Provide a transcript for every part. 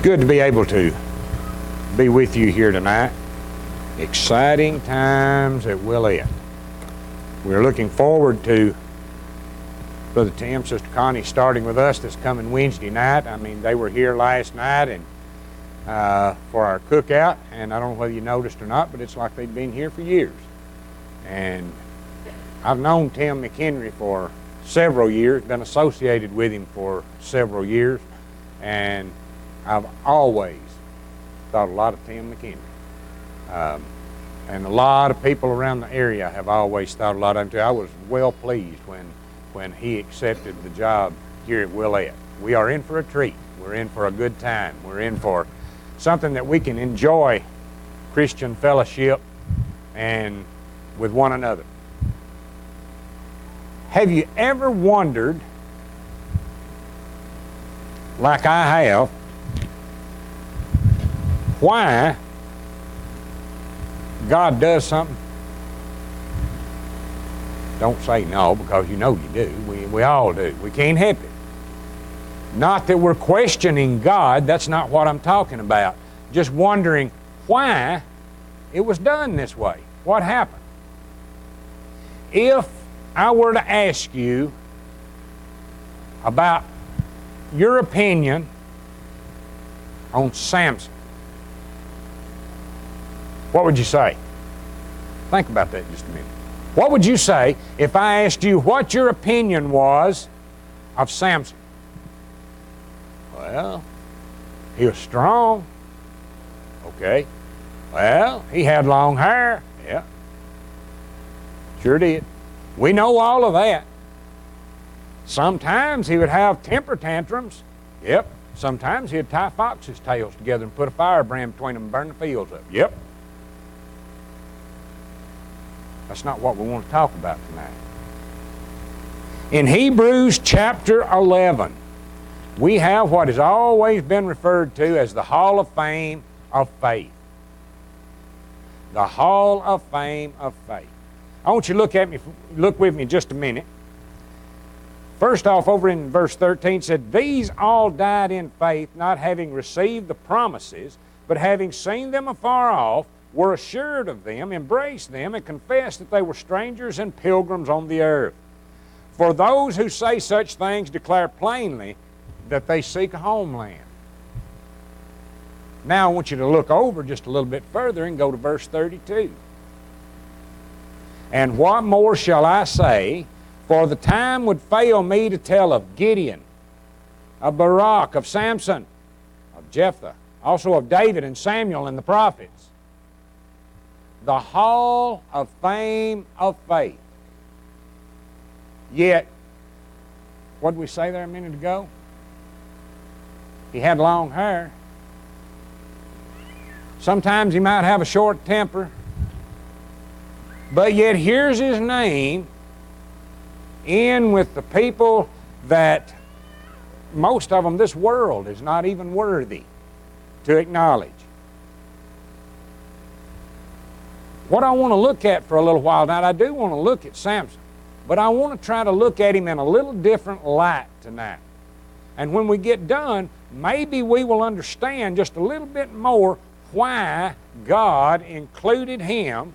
good to be able to be with you here tonight. Exciting times at Willette. We're looking forward to Brother Tim, Sister Connie starting with us this coming Wednesday night. I mean, they were here last night and for our cookout, and I don't know whether you noticed or not, but it's like they've been here for years. And I've known Tim McHenry for several years, been associated with him for several years, and I've always thought a lot of Tim McHenry. And a lot of people around the area have always thought a lot of him too. I was well pleased when he accepted the job here at Willette. We are in for a treat. We're in for a good time. We're in for something that we can enjoy Christian fellowship and with one another. Have you ever wondered, like I have, why God does something? Don't say no, because you know you do. We all do. We can't help it. Not that we're questioning God. That's not what I'm talking about. Just wondering why it was done this way. What happened? If I were to ask you about your opinion on Samson, what would you say? Think about that just a minute. What would you say if I asked you what your opinion was of Samson? Well, he was strong. Okay. Well, he had long hair. Yeah. Sure did. We know all of that. Sometimes he would have temper tantrums. Yep. Sometimes he'd tie foxes' tails together and put a firebrand between them and burn the fields up. Yep. That's not what we want to talk about tonight. In Hebrews chapter 11, we have what has always been referred to as the Hall of Fame of Faith. The Hall of Fame of Faith. I want you to look with me just a minute. First off, over in verse 13, it said, "These all died in faith, not having received the promises, but having seen them afar off, were assured of them, embraced them, and confessed that they were strangers and pilgrims on the earth. For those who say such things declare plainly that they seek a homeland." Now I want you to look over just a little bit further and go to verse 32. "And what more shall I say? For the time would fail me to tell of Gideon, of Barak, of Samson, of Jephthah, also of David and Samuel and the prophets." The Hall of Fame of Faith. Yet, what did we say there a minute ago? He had long hair. Sometimes he might have a short temper. But yet here's his name in with the people that most of them this world is not even worthy to acknowledge. What I want to look at for a little while now, I do want to look at Samson, but I want to try to look at him in a little different light tonight. And when we get done, maybe we will understand just a little bit more why God included him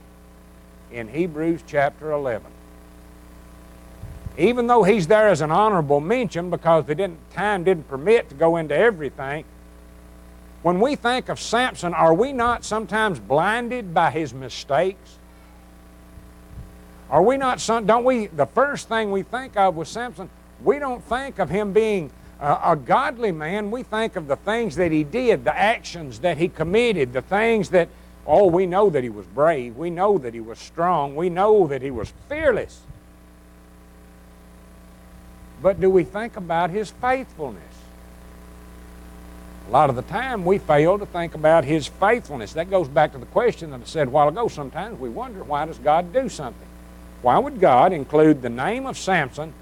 in Hebrews chapter 11. Even though he's there as an honorable mention because time didn't permit to go into everything, when we think of Samson, are we not sometimes blinded by his mistakes? Are we not, the first thing we think of with Samson, we don't think of him being a godly man. We think of the things that he did, the actions that he committed, the things that, we know that he was brave. We know that he was strong. We know that he was fearless. But do we think about his faithfulness? A lot of the time we fail to think about his faithfulness. That goes back to the question that I said a while ago. Sometimes we wonder, why does God do something? Why would God include the name of Samson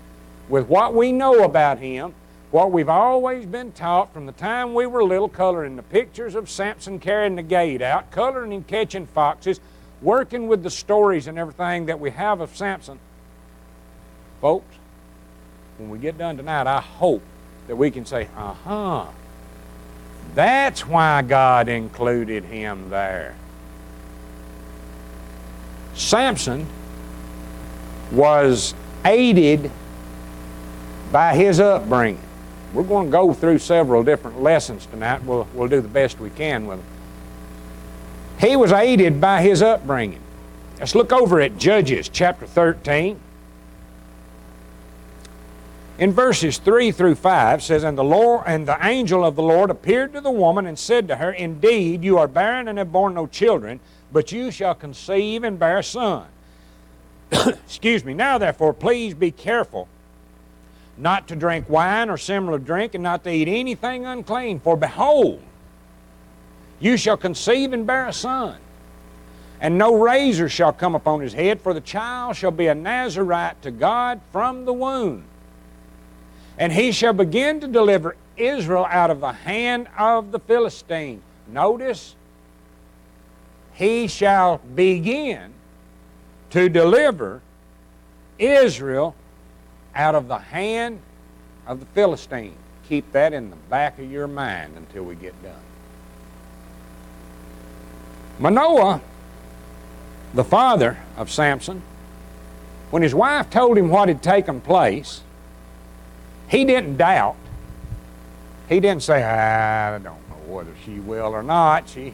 with what we know about him, what we've always been taught from the time we were little, coloring the pictures of Samson carrying the gate out, coloring him catching foxes, working with the stories and everything that we have of Samson? Folks, when we get done tonight, I hope that we can say, That's why God included him there. Samson was aided by his upbringing. We're going to go through several different lessons tonight. We'll do the best we can with them. He was aided by his upbringing. Let's look over at Judges chapter 13. In verses 3 through 5 says, And the angel of the Lord appeared to the woman and said to her, Indeed, you are barren and have borne no children, but you shall conceive and bear a son. Excuse me. Now therefore, please be careful not to drink wine or similar drink, and not to eat anything unclean. For behold, you shall conceive and bear a son. And no razor shall come upon his head, for the child shall be a Nazarite to God from the womb. And he shall begin to deliver Israel out of the hand of the Philistine. Notice, he shall begin to deliver Israel out of the hand of the Philistine. Keep that in the back of your mind until we get done. Manoah, the father of Samson, when his wife told him what had taken place, he didn't doubt. He didn't say, I don't know whether she will or not. She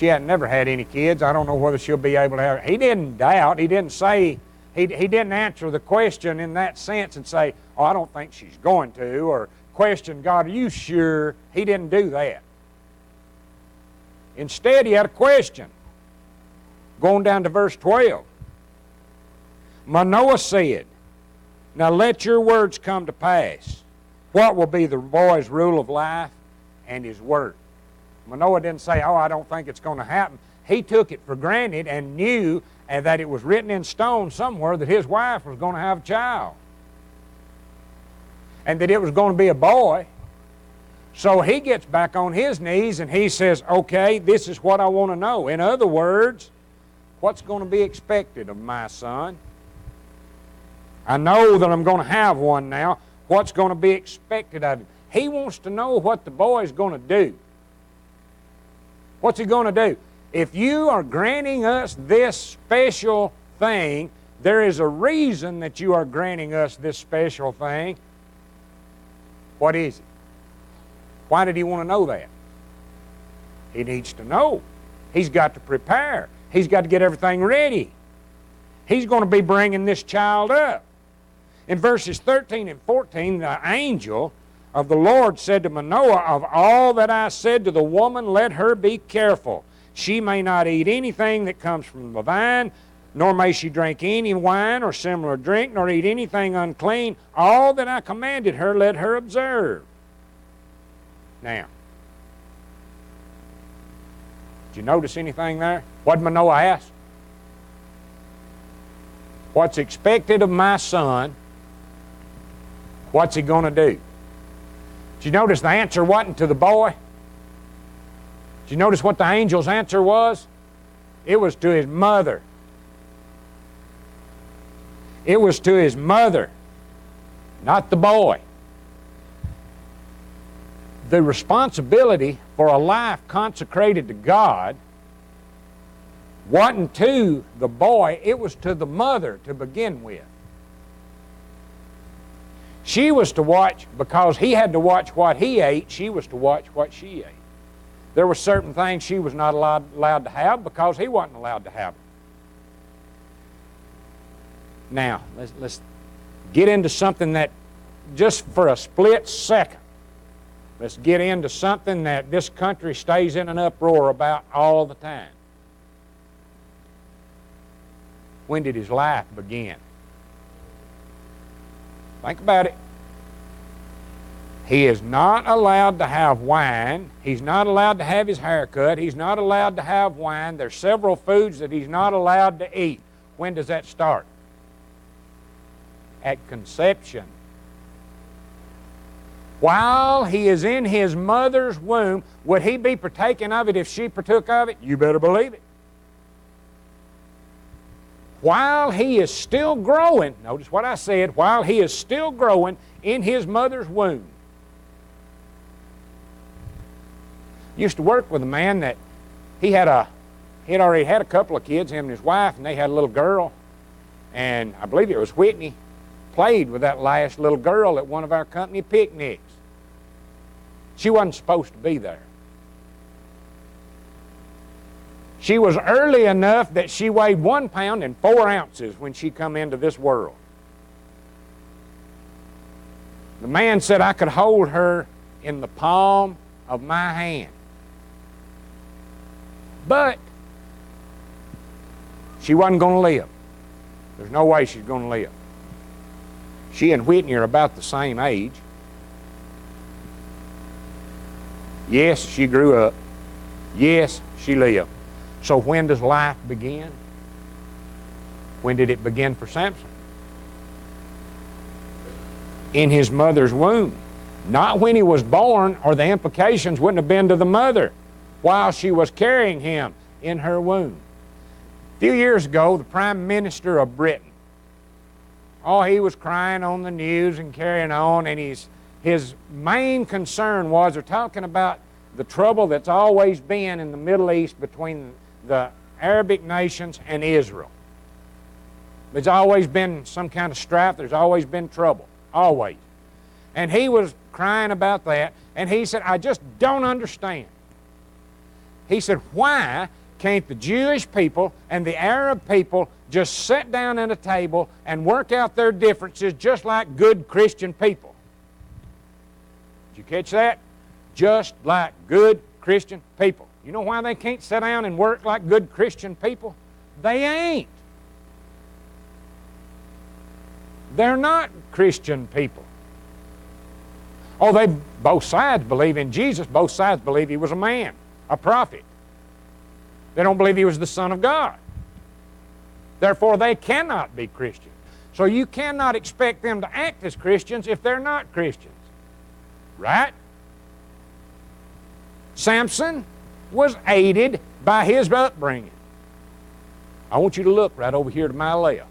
hadn't never had any kids. I don't know whether she'll be able to have. He didn't doubt. He didn't say, he didn't answer the question in that sense and say, oh, I don't think she's going to, or question God, are you sure? He didn't do that. Instead, he had a question. Going down to verse 12. Manoah said, Now let your words come to pass. What will be the boy's rule of life and his work? Manoah didn't say, oh, I don't think it's going to happen. He took it for granted and knew that it was written in stone somewhere that his wife was going to have a child. And that it was going to be a boy. So he gets back on his knees and he says, okay, this is what I want to know. In other words, what's going to be expected of my son? I know that I'm going to have one now. What's going to be expected of him? He wants to know what the boy's going to do. What's he going to do? If you are granting us this special thing, there is a reason that you are granting us this special thing. What is it? Why did he want to know that? He needs to know. He's got to prepare. He's got to get everything ready. He's going to be bringing this child up. In verses 13 and 14, the angel of the Lord said to Manoah, Of all that I said to the woman, let her be careful. She may not eat anything that comes from the vine, nor may she drink any wine or similar drink, nor eat anything unclean. All that I commanded her, let her observe. Now, did you notice anything there? What did Manoah ask? What's expected of my son? What's he going to do? Did you notice the answer wasn't to the boy? Did you notice what the angel's answer was? It was to his mother. It was to his mother, not the boy. The responsibility for a life consecrated to God wasn't to the boy, it was to the mother to begin with. She was to watch, because he had to watch what he ate, she was to watch what she ate. There were certain things she was not allowed to have because he wasn't allowed to have them. Now, let's get into something that, just for a split second, let's get into something that this country stays in an uproar about all the time. When did his life begin? Think about it. He is not allowed to have wine. He's not allowed to have his hair cut. He's not allowed to have wine. There's several foods that he's not allowed to eat. When does that start? At conception. While he is in his mother's womb, would he be partaking of it if she partook of it? You better believe it. While he is still growing, notice what I said, while he is still growing in his mother's womb, Used to work with a man that he had already had a couple of kids, him and his wife, and they had a little girl. And I believe it was Whitney played with that last little girl at one of our company picnics. She wasn't supposed to be there. She was early enough that she weighed 1 pound and 4 ounces when she come into this world. The man said I could hold her in the palm of my hand. But she wasn't going to live. There's no way she's going to live. She and Whitney are about the same age. Yes, she grew up. Yes, she lived. So when does life begin? When did it begin for Samson? In his mother's womb. Not when he was born, or the implications wouldn't have been to the mother while she was carrying him in her womb. A few years ago, the Prime Minister of Britain, he was crying on the news and carrying on, and his main concern was, they're talking about the trouble that's always been in the Middle East between the Arabic nations and Israel. There's always been some kind of strife. There's always been trouble. Always. And he was crying about that, and he said, I just don't understand. He said, why can't the Jewish people and the Arab people just sit down at a table and work out their differences just like good Christian people? Did you catch that? Just like good Christian people. You know why they can't sit down and work like good Christian people? They ain't. They're not Christian people. They both sides believe in Jesus. Both sides believe he was a man, a prophet. They don't believe he was the Son of God. Therefore, they cannot be Christians. So you cannot expect them to act as Christians if they're not Christians. Right? Samson was aided by his upbringing. I want you to look right over here to my left.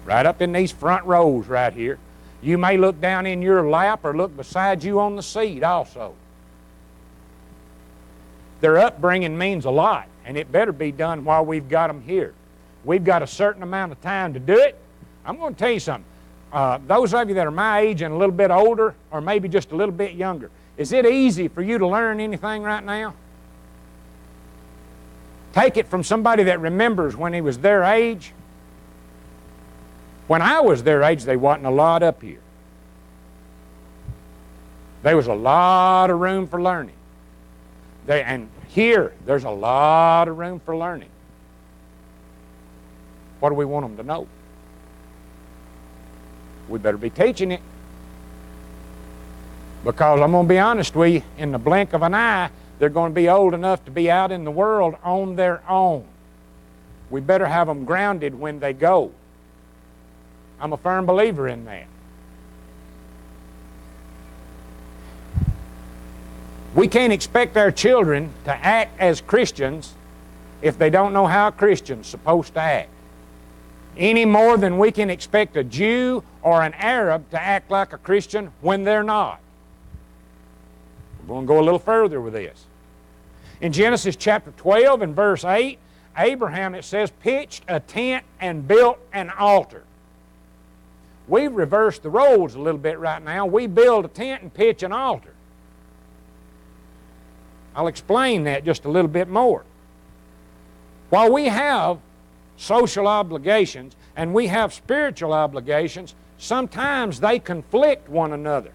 Right up in these front rows right here. You may look down in your lap or look beside you on the seat also. Their upbringing means a lot, and it better be done while we've got them here. We've got a certain amount of time to do it. I'm going to tell you something. Those of you that are my age and a little bit older, or maybe just a little bit younger, is it easy for you to learn anything right now? Take it from somebody that remembers when he was their age. When I was their age, there wasn't a lot up here. There was a lot of room for learning. And here, there's a lot of room for learning. What do we want them to know? We better be teaching it. Because I'm going to be honest with you, in the blink of an eye, they're going to be old enough to be out in the world on their own. We better have them grounded when they go. I'm a firm believer in that. We can't expect our children to act as Christians if they don't know how a Christian's supposed to act. Any more than we can expect a Jew or an Arab to act like a Christian when they're not. We're going to go a little further with this. In Genesis chapter 12 and verse 8, Abraham, it says, pitched a tent and built an altar. We've reversed the roles a little bit right now. We build a tent and pitch an altar. I'll explain that just a little bit more. While we have social obligations and we have spiritual obligations, sometimes they conflict one another.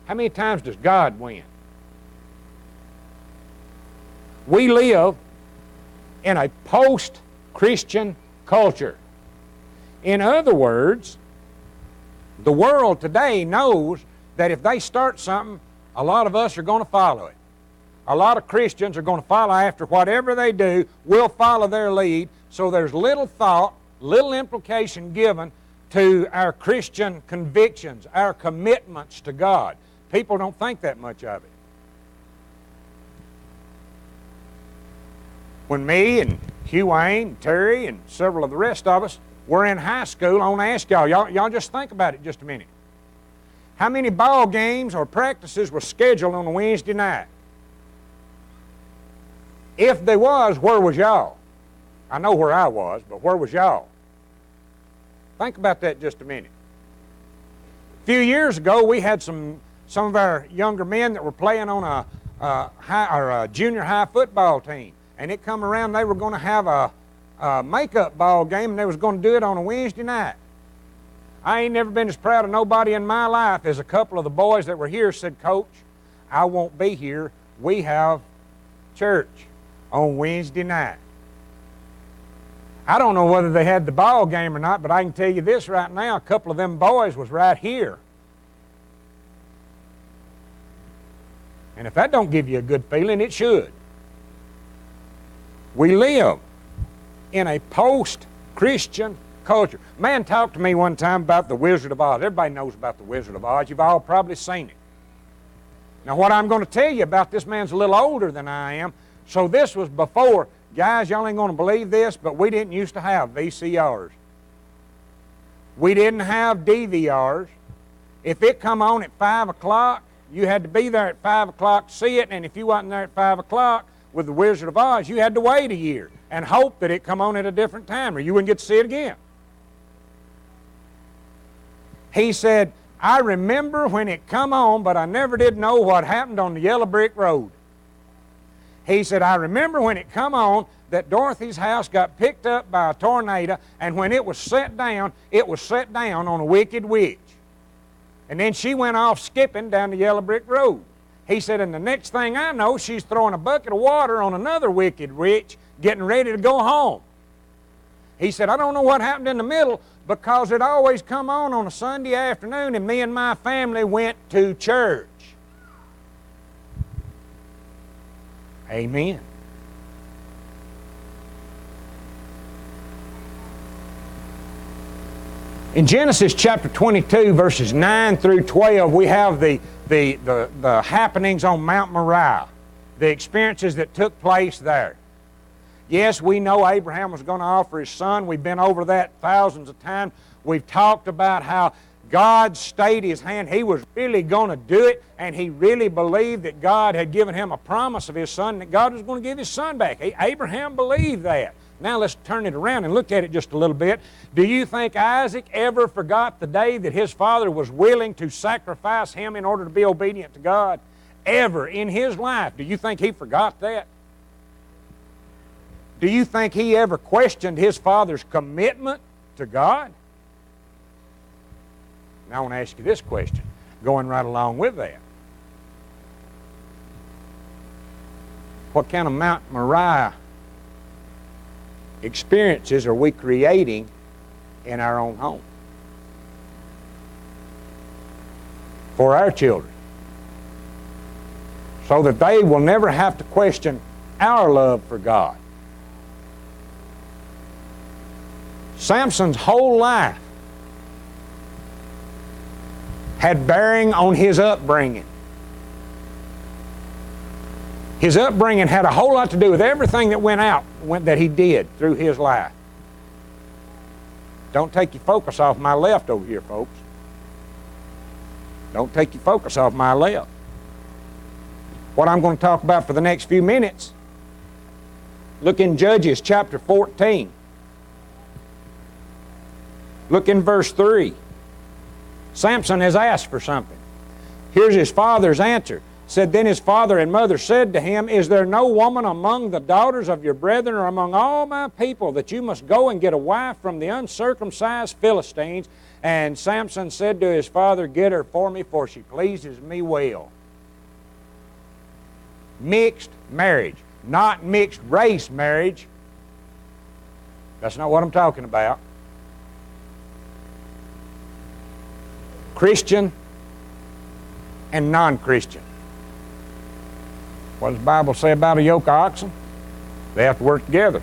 How many times does God win? We live in a post-Christian culture. In other words, the world today knows that if they start something, a lot of us are going to follow it. A lot of Christians are going to follow after whatever they do. We'll follow their lead. So there's little thought, little implication given to our Christian convictions, our commitments to God. People don't think that much of it. When me and Hugh Wayne, Terry, and several of the rest of us were in high school, I want to ask y'all just think about it just a minute. How many ball games or practices were scheduled on a Wednesday night? If there was, where was y'all? I know where I was, but where was y'all? Think about that just a minute. A few years ago, we had some of our younger men that were playing on a junior high football team. And it come around, they were going to have a makeup ball game, and they was going to do it on a Wednesday night. I ain't never been as proud of nobody in my life as a couple of the boys that were here said, Coach, I won't be here. We have church on Wednesday night. I don't know whether they had the ball game or not, but I can tell you this right now, a couple of them boys was right here. And if that don't give you a good feeling, it should. We live in a post-Christian culture. A man talked to me one time about the Wizard of Oz. Everybody knows about the Wizard of Oz. You've all probably seen it. Now what I'm going to tell you about, this man's a little older than I am, so this was before. Guys, y'all ain't going to believe this, but we didn't used to have VCRs. We didn't have DVRs. If it come on at 5 o'clock, you had to be there at 5 o'clock to see it, and if you wasn't there at 5 o'clock with the Wizard of Oz, you had to wait a year and hope that it come on at a different time or you wouldn't get to see it again. He said, I remember when it come on, but I never did know what happened on the yellow brick road. He said, I remember when it come on that Dorothy's house got picked up by a tornado, and when it was set down on a wicked witch. And then she went off skipping down the yellow brick road. He said, and the next thing I know, she's throwing a bucket of water on another wicked witch, getting ready to go home. He said, I don't know what happened in the middle, because it always come on a Sunday afternoon, and me and my family went to church. Amen. In Genesis chapter 22, verses 9 through 12, we have the happenings on Mount Moriah, the experiences that took place there. Yes, we know Abraham was going to offer his son. We've been over that thousands of times. We've talked about how God stayed his hand. He was really going to do it, and he really believed that God had given him a promise of his son, that God was going to give his son back. Abraham believed that. Now let's turn it around and look at it just a little bit. Do you think Isaac ever forgot the day that his father was willing to sacrifice him in order to be obedient to God? Ever in his life? Do you think he forgot that? Do you think he ever questioned his father's commitment to God? Now I want to ask you this question, going right along with that. What kind of Mount Moriah experiences are we creating in our own home for our children, so that they will never have to question our love for God? Samson's whole life had bearing on his upbringing. His upbringing had a whole lot to do with everything that he did through his life. Don't take your focus off my left over here, folks. Don't take your focus off my left. What I'm going to talk about for the next few minutes, look in Judges chapter 14. Look in verse 3. Samson has asked for something. Here's his father's answer. Said, then his father and mother said to him, is there no woman among the daughters of your brethren or among all my people that you must go and get a wife from the uncircumcised Philistines? And Samson said to his father, get her for me, for she pleases me well. Mixed marriage, not mixed race marriage. That's not what I'm talking about. Christian and non-Christian. What does the Bible say about a yoke of oxen? They have to work together.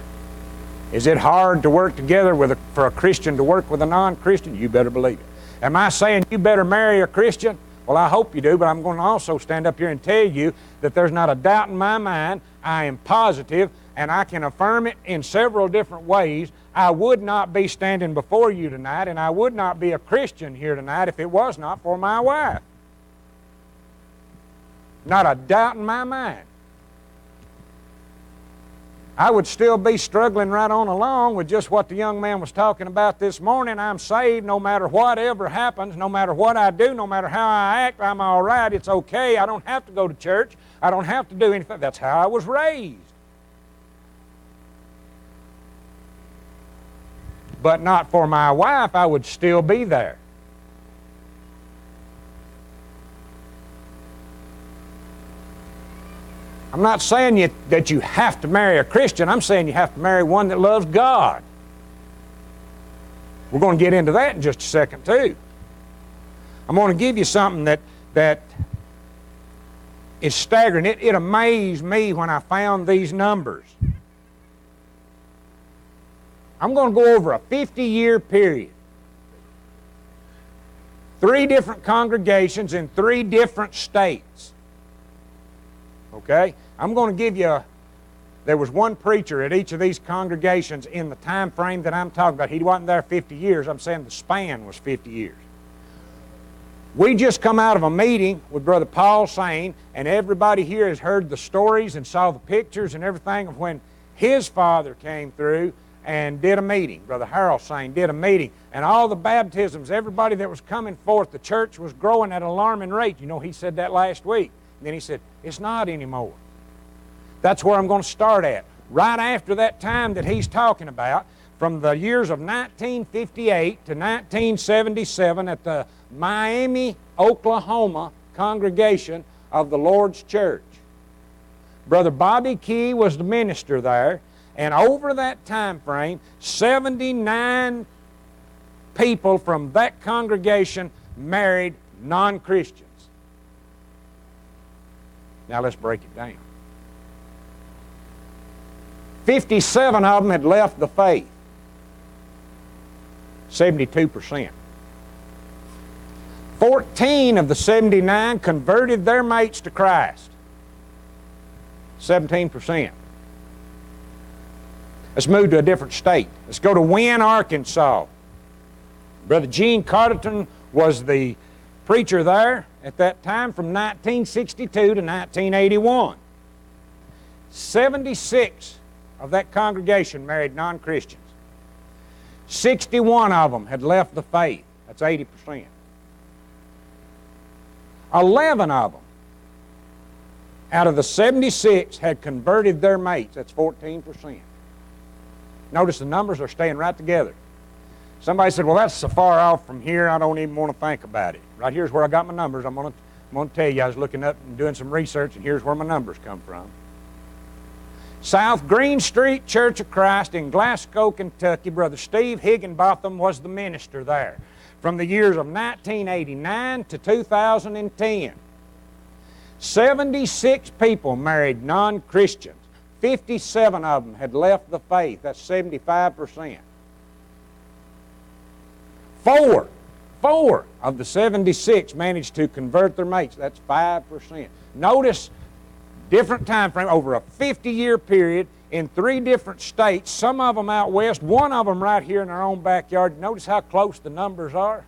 Is it hard to work together for a Christian to work with a non-Christian? You better believe it. Am I saying you better marry a Christian? Well, I hope you do, but I'm going to also stand up here and tell you that there's not a doubt in my mind. I am positive and I can affirm it in several different ways, I would not be standing before you tonight, and I would not be a Christian here tonight if it was not for my wife. Not a doubt in my mind. I would still be struggling right on along with just what the young man was talking about this morning. I'm saved no matter whatever happens, no matter what I do, no matter how I act, I'm all right, it's okay. I don't have to go to church. I don't have to do anything. That's how I was raised. But not for my wife, I would still be there. I'm not saying that you have to marry a Christian. I'm saying you have to marry one that loves God. We're going to get into that in just a second too. I'm going to give you something that is staggering. It amazed me when I found these numbers. I'm going to go over a 50-year period. 3 different congregations in 3 different states. Okay? I'm going to give you, there was one preacher at each of these congregations in the time frame that I'm talking about. He wasn't there 50 years. I'm saying the span was 50 years. We just come out of a meeting with Brother Paul Sane, and everybody here has heard the stories and saw the pictures and everything of when his father came through and did a meeting. Brother Harold Sane did a meeting, and all the baptisms, everybody that was coming forth, the church was growing at an alarming rate. You know, he said that last week. And then he said, it's not anymore. That's where I'm going to start at. Right after that time that he's talking about, from the years of 1958 to 1977 at the Miami, Oklahoma congregation of the Lord's Church. Brother Bobby Key was the minister there, and over that time frame, 79 people from that congregation married non-Christians. Now let's break it down. 57 of them had left the faith. 72%. 14 of the 79 converted their mates to Christ. 17%. Let's move to a different state. Let's go to Wynne, Arkansas. Brother Gene Carterton was the preacher there at that time from 1962 to 1981. 76 of that congregation married non-Christians. 61 of them had left the faith. That's 80%. 11 of them out of the 76 had converted their mates. That's 14%. Notice the numbers are staying right together. Somebody said, well, that's so far off from here, I don't even want to think about it. Right here's where I got my numbers. I'm going to tell you, I was looking up and doing some research, and here's where my numbers come from. South Green Street Church of Christ in Glasgow, Kentucky, Brother Steve Higginbotham was the minister there from the years of 1989 to 2010. 76 people married non-Christians. 57 of them had left the faith. That's 75%. Four of the 76 managed to convert their mates. That's 5%. Notice, different time frame, over a 50-year period in 3 different states, some of them out west, one of them right here in our own backyard. Notice how close the numbers are.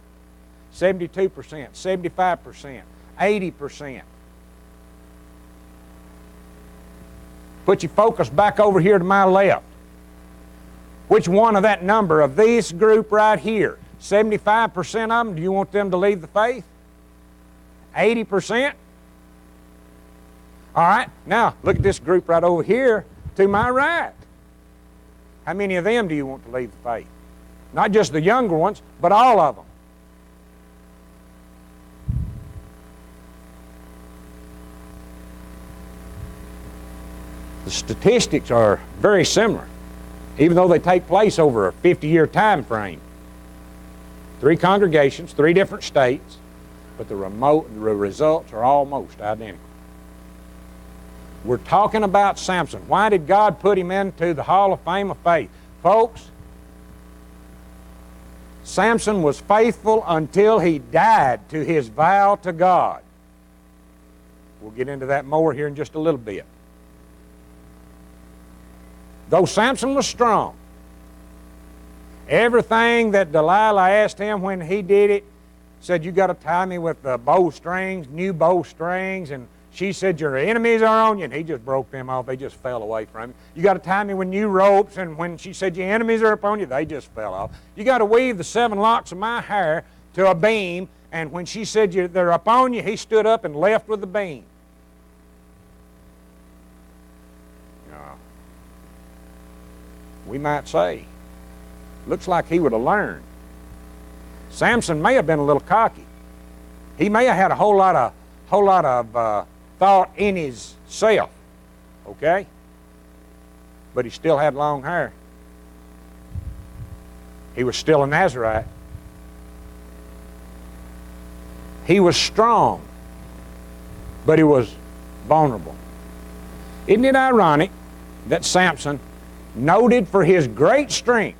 72%, 75%, 80%. Put your focus back over here to my left. Which one of that number of this group right here, 75% of them, do you want them to leave the faith? 80%? All right, now look at this group right over here to my right. How many of them do you want to leave the faith? Not just the younger ones, but all of them. The statistics are very similar, even though they take place over a 50-year time frame. 3 congregations, 3 different states, but the results are almost identical. We're talking about Samson. Why did God put him into the Hall of Fame of Faith? Folks, Samson was faithful until he died to his vow to God. We'll get into that more here in just a little bit. Though Samson was strong, everything that Delilah asked him when he did it, said, you got to tie me with bowstrings, new bowstrings, and she said, your enemies are on you, and he just broke them off. They just fell away from him. You got to tie me with new ropes, and when she said, your enemies are upon you, they just fell off. You got to weave the 7 locks of my hair to a beam, and when she said, they're upon you, he stood up and left with the beam. We might say, looks like he would have learned. Samson may have been a little cocky. He may have had a whole lot of thought in his self, okay? But he still had long hair. He was still a Nazarite. He was strong, but he was vulnerable. Isn't it ironic that Samson, noted for his great strength,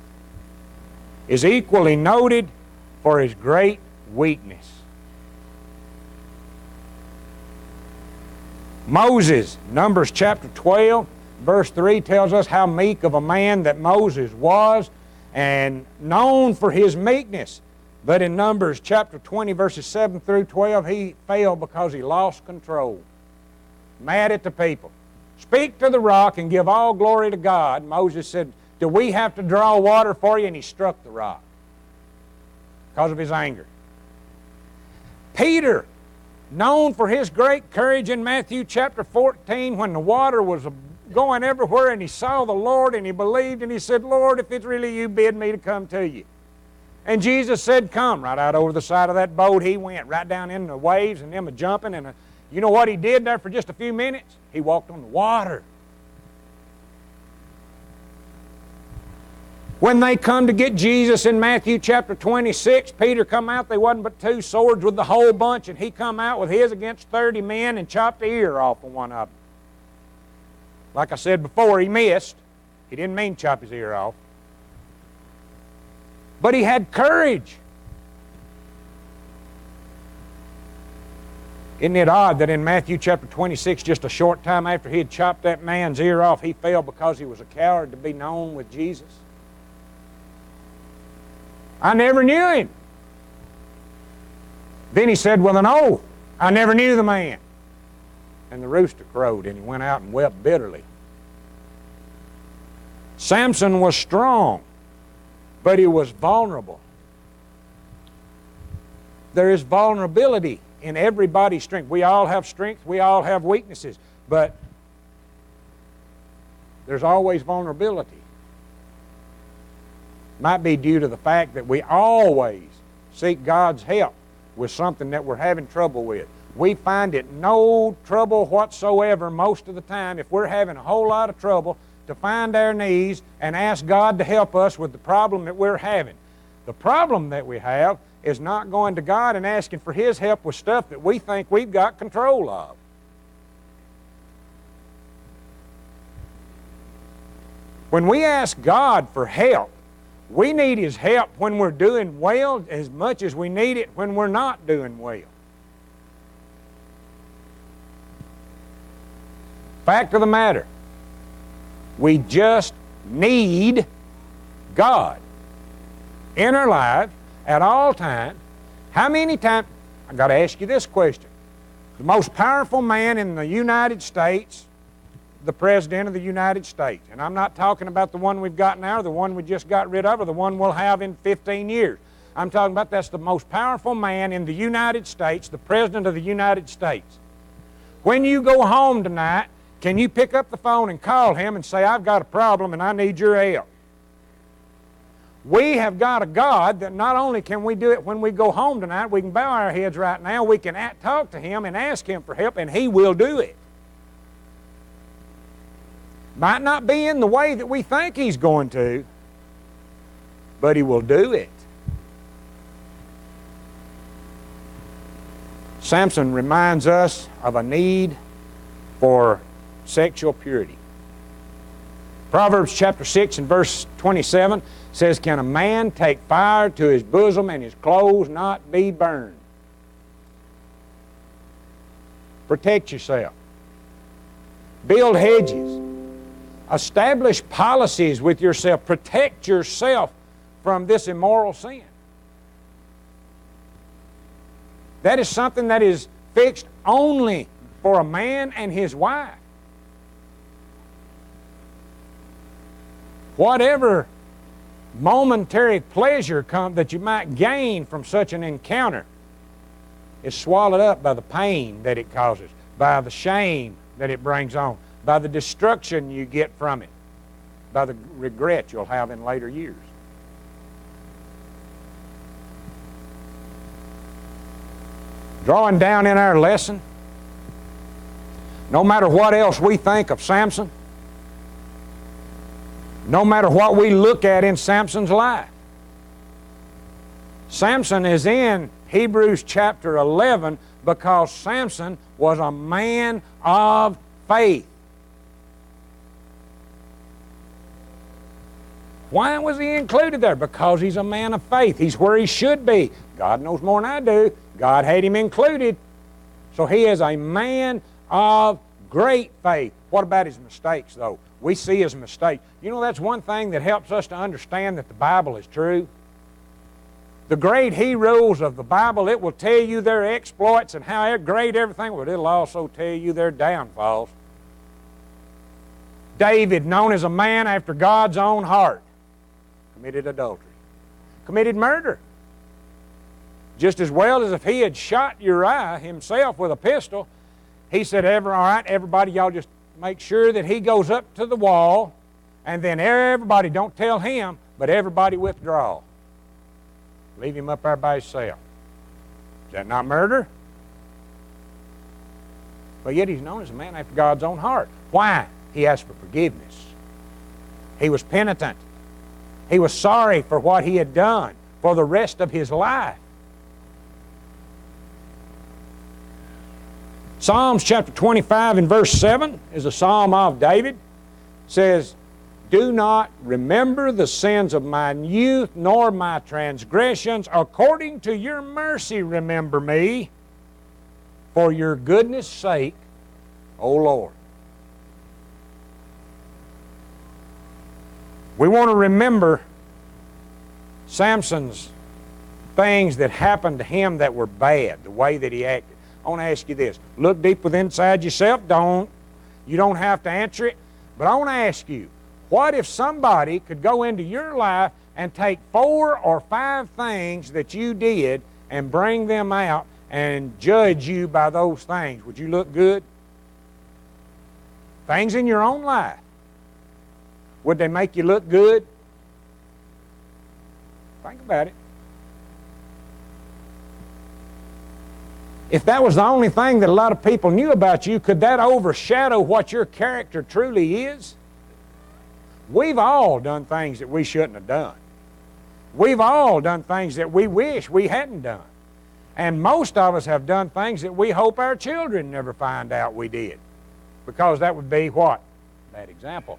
is equally noted for his great weakness? Moses, Numbers chapter 12, verse 3 tells us how meek of a man that Moses was and known for his meekness. But in Numbers chapter 20, verses 7 through 12, he fell because he lost control. Mad at the people. Speak to the rock and give all glory to God. Moses said, do we have to draw water for you? And he struck the rock because of his anger. Peter, known for his great courage in Matthew chapter 14, when the water was going everywhere and he saw the Lord and he believed and he said, Lord, if it's really you, bid me to come to you. And Jesus said, come. Right out over the side of that boat he went, right down in the waves and them a-jumping. And you know what he did there for just a few minutes? He walked on the water. When they come to get Jesus in Matthew chapter 26, Peter come out. They wasn't but 2 swords with the whole bunch, and he come out with his against 30 men and chopped the ear off of one of them. Like I said before, he missed. He didn't mean to chop his ear off. But he had courage. Isn't it odd that in Matthew chapter 26, just a short time after he had chopped that man's ear off, he fell because he was a coward to be known with Jesus? I never knew him. Then he said with an oath, I never knew the man. And the rooster crowed, and he went out and wept bitterly. Samson was strong, but he was vulnerable. There is vulnerability in everybody's strength. We all have strength, we all have weaknesses, but there's always vulnerability. Might be due to the fact that we always seek God's help with something that we're having trouble with. We find it no trouble whatsoever most of the time, if we're having a whole lot of trouble, to find our knees and ask God to help us with the problem that we're having. The problem that we have is not going to God and asking for His help with stuff that we think we've got control of. When we ask God for help, we need His help when we're doing well as much as we need it when we're not doing well. Fact of the matter, we just need God in our lives at all times. How many times? I've got to ask you this question. The most powerful man in the United States, the President of the United States, and I'm not talking about the one we've got now, or the one we just got rid of, or the one we'll have in 15 years. I'm talking about that's the most powerful man in the United States, the President of the United States. When you go home tonight, can you pick up the phone and call him and say, I've got a problem and I need your help? We have got a God that not only can we do it when we go home tonight, we can bow our heads right now, we can talk to Him and ask Him for help, and He will do it. Might not be in the way that we think He's going to, but He will do it. Samson reminds us of a need for sexual purity. Proverbs chapter 6 and verse 27 says, can a man take fire to his bosom and his clothes not be burned? Protect yourself. Build hedges. Establish policies with yourself. Protect yourself from this immoral sin. That is something that is fixed only for a man and his wife. Whatever momentary pleasure that you might gain from such an encounter is swallowed up by the pain that it causes, by the shame that it brings on, by the destruction you get from it, by the regret you'll have in later years. Drawing down in our lesson, no matter what else we think of Samson, no matter what we look at in Samson's life, Samson is in Hebrews chapter 11 because Samson was a man of faith. Why was he included there? Because he's a man of faith. He's where he should be. God knows more than I do. God had him included. So he is a man of great faith. What about his mistakes, though? We see his mistakes. You know, that's one thing that helps us to understand that the Bible is true. The great heroes of the Bible, it will tell you their exploits and how great everything, but it'll also tell you their downfalls. David, known as a man after God's own heart, committed adultery, committed murder. Just as well as if he had shot Uriah himself with a pistol, he said, all right, everybody, y'all just make sure that he goes up to the wall, and then everybody, don't tell him, but everybody withdraw. Leave him up there by himself. Is that not murder? But yet he's known as a man after God's own heart. Why? He asked for forgiveness. He was penitent. He was sorry for what he had done for the rest of his life. Psalms chapter 25 and verse 7 is a psalm of David. It says, do not remember the sins of mine youth, nor my transgressions. According to your mercy remember me, for your goodness' sake, O Lord. We want to remember Samson's things that happened to him that were bad, the way that he acted. I want to ask you this. Look deep within inside yourself. You don't have to answer it. But I want to ask you, what if somebody could go into your life and take 4 or 5 things that you did and bring them out and judge you by those things? Would you look good? Things in your own life. Would they make you look good? Think about it. If that was the only thing that a lot of people knew about you, could that overshadow what your character truly is? We've all done things that we shouldn't have done. We've all done things that we wish we hadn't done. And most of us have done things that we hope our children never find out we did. Because that would be what? Bad example.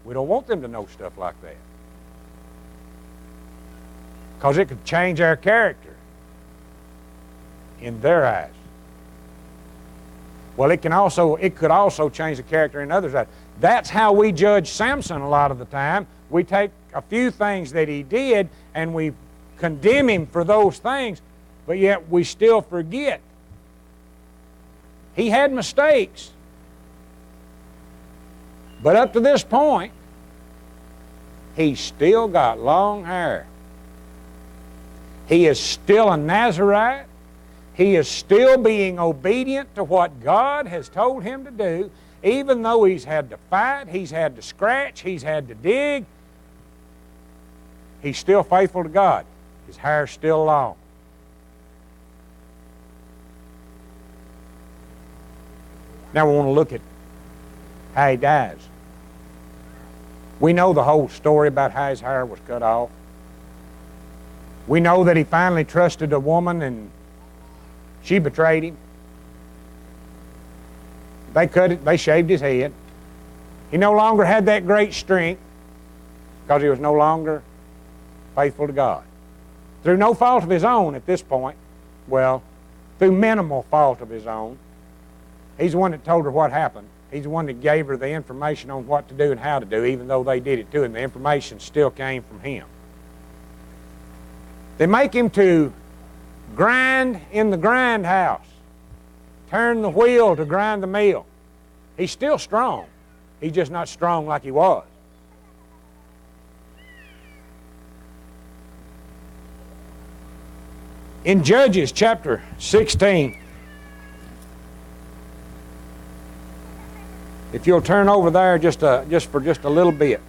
We don't want them to know stuff like that. Because it could change our character in their eyes. Well, it could also change the character in others' eyes. That's how we judge Samson a lot of the time. We take a few things that he did and we condemn him for those things, but yet we still forget. He had mistakes. But up to this point, he's still got long hair. He is still a Nazarite. He is still being obedient to what God has told him to do, even though he's had to fight, he's had to scratch, he's had to dig. He's still faithful to God. His hair's still long. Now we want to look at how he dies. We know the whole story about how his hair was cut off. We know that he finally trusted a woman and she betrayed him. They shaved his head. He no longer had that great strength because he was no longer faithful to God. Through no fault of his own at this point, well, through minimal fault of his own. He's the one that told her what happened. He's the one that gave her the information on what to do and how to do, even though they did it too, and the information still came from him. They make him to grind in the grind house, turn the wheel to grind the mill. He's still strong. He's just not strong like he was. In Judges chapter 16, if you'll turn over there just for a little bit.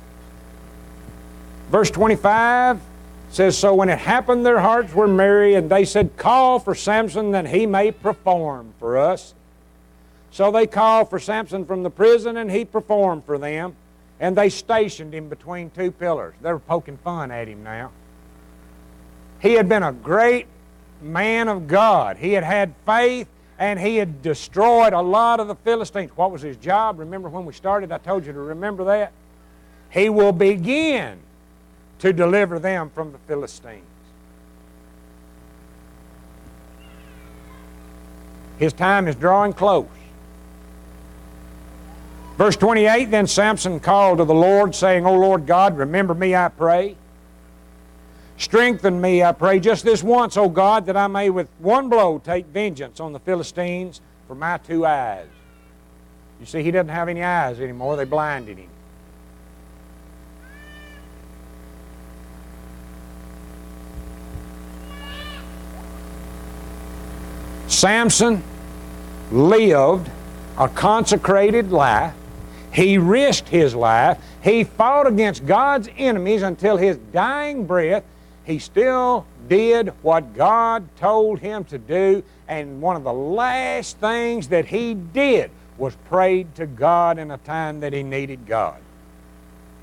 Verse 25 says, "So when it happened, their hearts were merry, and they said, 'Call for Samson, that he may perform for us.' So they called for Samson from the prison, and he performed for them. And they stationed him between two pillars." They were poking fun at him now. He had been a great man of God. He had had faith, and he had destroyed a lot of the Philistines. What was his job? Remember when we started, I told you to remember that? He will begin to deliver them from the Philistines. His time is drawing close. Verse 28, "Then Samson called to the Lord, saying, O Lord God, remember me, I pray. Strengthen me, I pray, just this once, O God, that I may with one blow take vengeance on the Philistines for my two eyes." You see, he doesn't have any eyes anymore. They blinded him. Samson lived a consecrated life. He risked his life. He fought against God's enemies until his dying breath. He still did what God told him to do, and one of the last things that he did was prayed to God in a time that he needed God.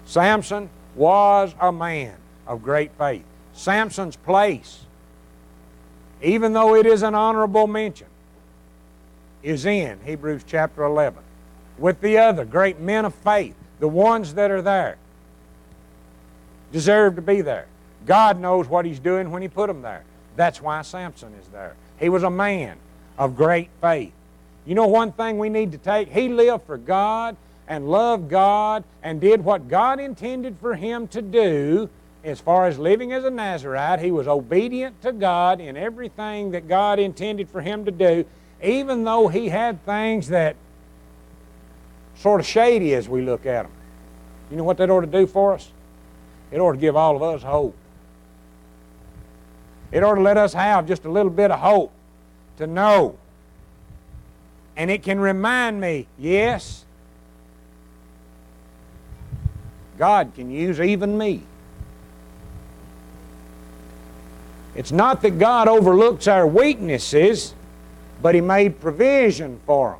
Samson was a man of great faith. Samson's place, even though it is an honorable mention, is in Hebrews chapter 11 with the other great men of faith. The ones that are there deserve to be there. God knows what he's doing when he put them there. That's why Samson is there. He was a man of great faith. You know one thing we need to take? He lived for God and loved God and did what God intended for him to do. As far as living as a Nazirite, he was obedient to God in everything that God intended for him to do, even though he had things that sort of shady as we look at them. You know what that ought to do for us? It ought to give all of us hope. It ought to let us have just a little bit of hope to know. And it can remind me, yes, God can use even me. It's not that God overlooks our weaknesses, but he made provision for them.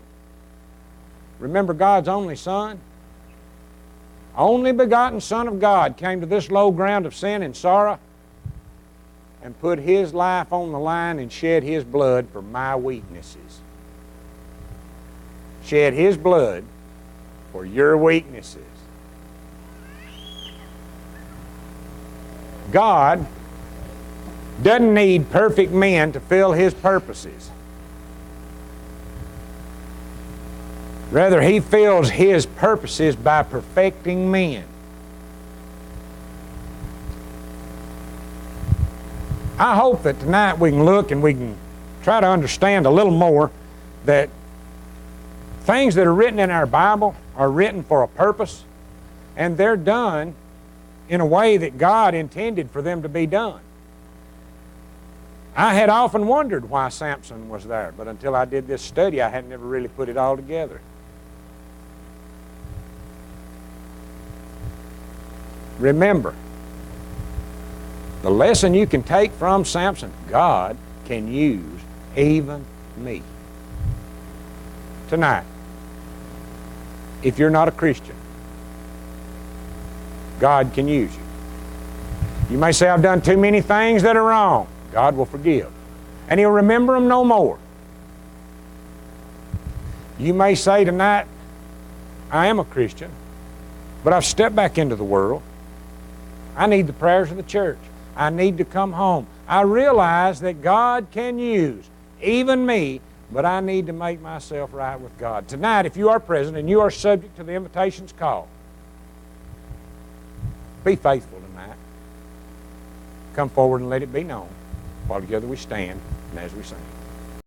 Remember God's only Son? Only begotten Son of God came to this low ground of sin and sorrow and put his life on the line and shed his blood for my weaknesses. Shed his blood for your weaknesses. God doesn't need perfect men to fill his purposes. Rather, he fills his purposes by perfecting men. I hope that tonight we can look and we can try to understand a little more that things that are written in our Bible are written for a purpose, and they're done in a way that God intended for them to be done. I had often wondered why Samson was there, but until I did this study, I had never really put it all together. Remember, the lesson you can take from Samson, God can use even me. Tonight, if you're not a Christian, God can use you. You may say, I've done too many things that are wrong. God will forgive, and he'll remember them no more. You may say tonight, I am a Christian, but I've stepped back into the world. I need the prayers of the church. I need to come home. I realize that God can use even me but I need to make myself right with God. Tonight, if you are present and you are subject to the invitation's call, be faithful tonight. Come forward and let it be known while together we stand and as we sing.